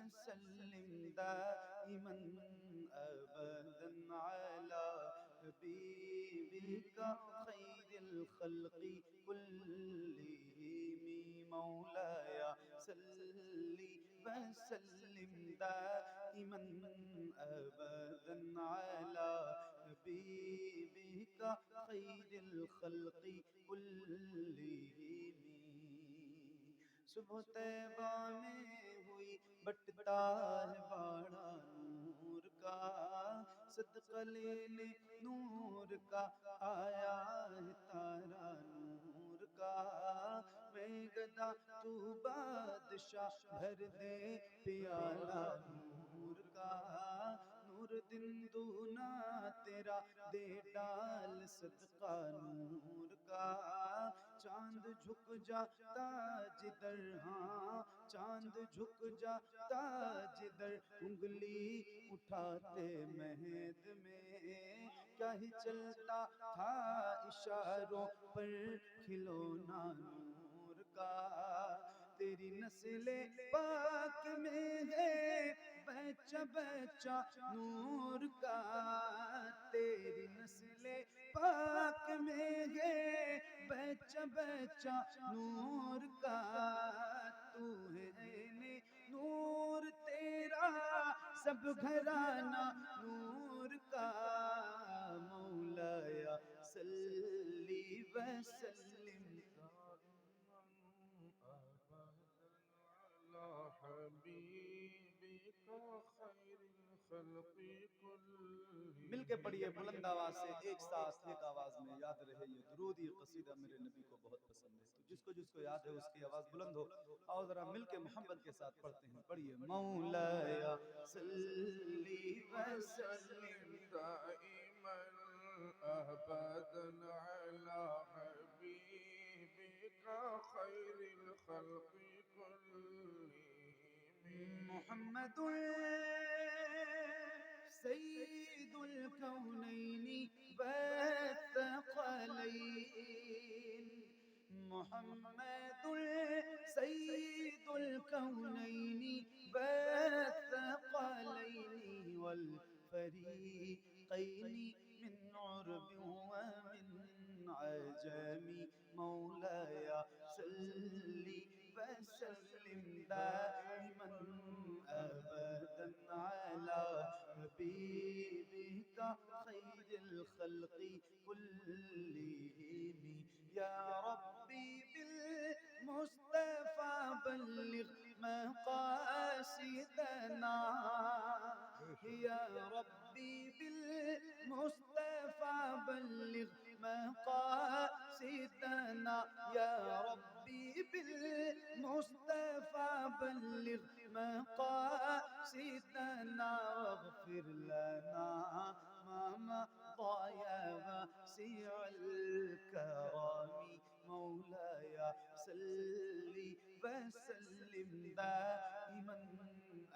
وسلم دائما أبدا على حبيبك خير الخلق كلهم مولاي صلي وسلم دائما أبدا على حبيبك خير الخلق كلهم. صبح طیبہ میں ہوئی بٹتا ہے باڑا نور کا، صدقہ لے لے نور کا، آیا ہے تارا نور کا. میں گدا تو بادشاہ بھر دے پیالہ نور کا. نور دن دونا تیرا دے ڈال صدقہ نور کا. چاند جھک جاتا جدھر، ہاں چاند جھک جاتا جدھر، انگلی اٹھاتے مہد میں. کیا ہی چلتا تھا اشاروں پر کھلونا نور کا. تیری نسل پاک میں ہے بچہ بچہ نور کا. تیری نسل پاک میں ہے بچہ بچہ نور کا. تو ہے عین نور تیرا سب گھرانہ نور کا. مولاي صلی وسلم على حبيبك خير الخلق كلهم. مل کے پڑھیے بلند آواز سے، ایک ساتھ ایک آواز میں. یاد رہے یہ درود یہ قصیدہ میرے نبی کو بہت پسند ہے، تو جس کو یاد ہے اس کی آواز بلند ہو اور ذرا مل کے محبت کے ساتھ پڑھتے ہیں. پڑھیے مولاي صلی وسلم دائما أبدا على حبيبك خير الخلق كلهم. محمد سيد الكونين والثقلين. محمد سيد الكونين والثقلين والفريقين من عرب ومن عجم. مولاي صلي وسلم دائما أبدا على حبيبك خير الخلق كلهم. يا ربي بالمصطفى بلغ مقاصدنا. يا ربي بالمصطفى بلغ مقاصدنا. يا ربي بالمصطفى بلغ مقاصدنا. واغفر لنا ما مضى يا واسع الكرم. مولاي صلي وسلم دائما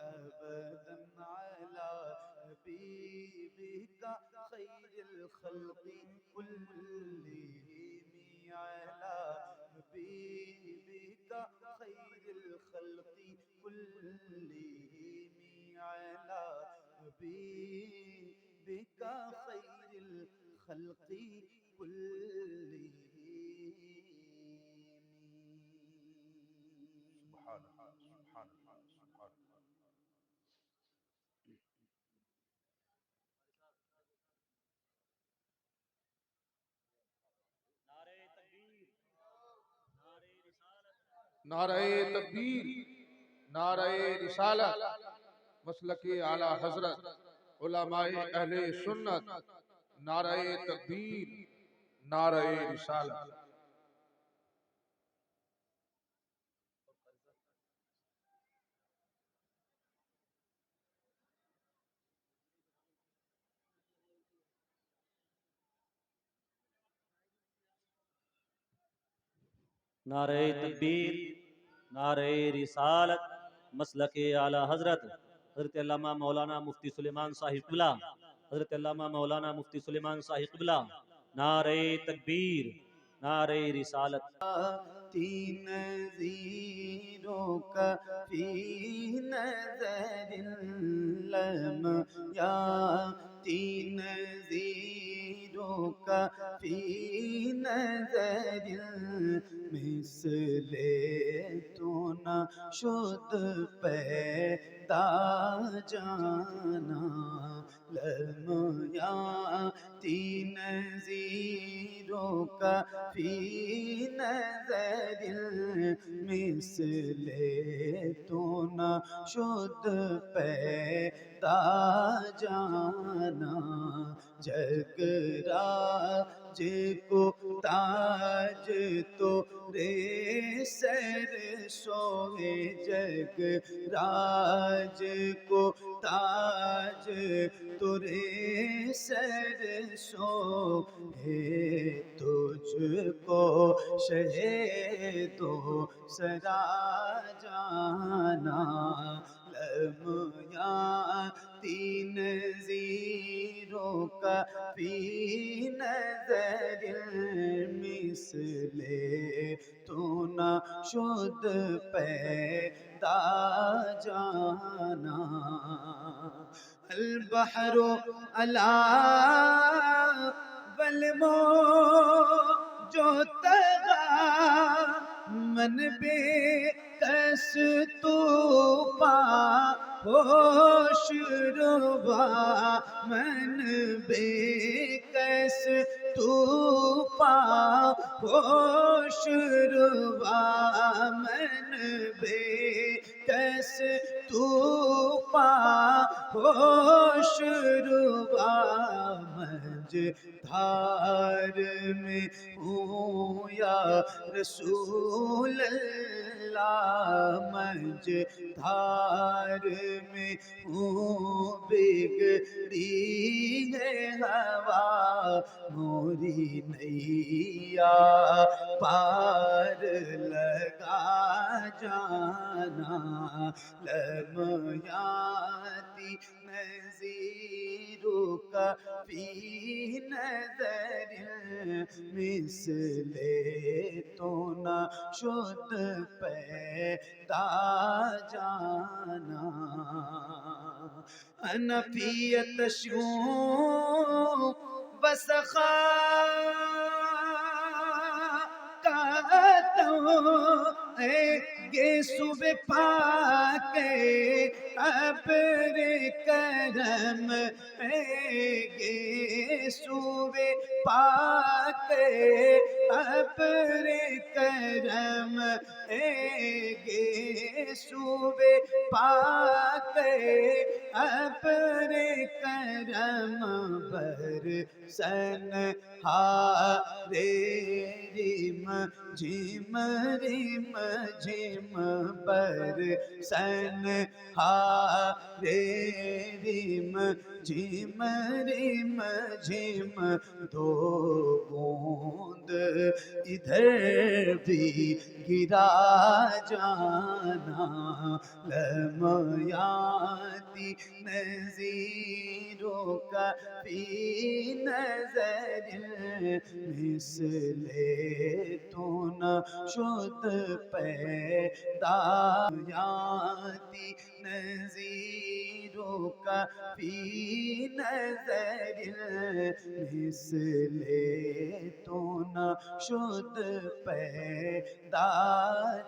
أبدا على حبيبك خير الخلق كلهم. على حبيبك خير الخلق كلهم. على حبيبك خير الخلق كلهم. سبحان الله سبحان الله سبحان الله. نعرہ تکبیر، نعرہ رسالت، مسلک اعلی حضرت علماء اہل سنت. نعرہ تکبیر، نعرہ رسالت. نعرہ تکبیر، نعرہ رسالت، مسلک اعلی حضرت حضرت علامہ مولانا مفتی سلیمان صاحب قبلہ. حضرت علامہ مولانا مفتی سلیمان صاحب قبلہ. نعرہ تکبیر، نعرہ رسالت. تین نذیروں کا فی نظر لم یاتی نذیروں کا فی نظر مثل تو نہ شد پیدا جانا لم یاتی نذیروں کا فی نظر مثل تو نہ شد پیدا جانا جگ راج کو تاج تو رے سر سوئے جگ راج کو تاج تو رے سر سو ہے تجھ کو شہ تو سرا جانا لم یاتی نذیروں کا فی نظر مثل تو نہ شد پیدا جانا البحر علا والموج طغى من بے کس طوفان ہوش ربا من بے کس طوفان ہوش ربا من بے کس طوفان ہوش ربا منج دھار میں ہوں یا رسول اللہ منج دھار میں ہوں بگڑی ہے ہوا موری نیا پار لگا جانا لم یاتی نذیروں کا فی نظر مثل تو نہ شد پیدا جانا انا فی تشیوں بسخا اے گے صبح پاک ابر کرم اے گے صبح پاک ابر کرم اے گے صبح پاک ابر کرم بر سن ہارے ریم جھم ریم جھم بر سن ہارے ریم جھم ریم جھم دو بوند ادھر بھی گرا جانا لم یاتی نذیروں کا فی نظر مثل تو نہ شد پیدا یاتی نذیروں کا فی نظر مثل تو نہ شد پیدا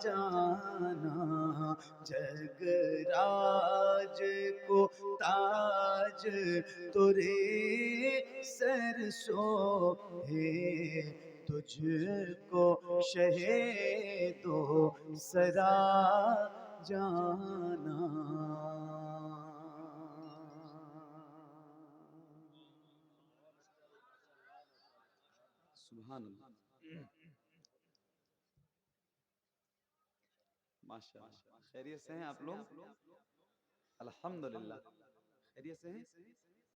جانا جگ راج کو تاج تو رے سر سو ہے تجھ کو شہ تو سرا جانا سبحان اللہ ماشاءاللہ خیریت سے ہیں آپ لوگ الحمدللہ خیریت سے ہیں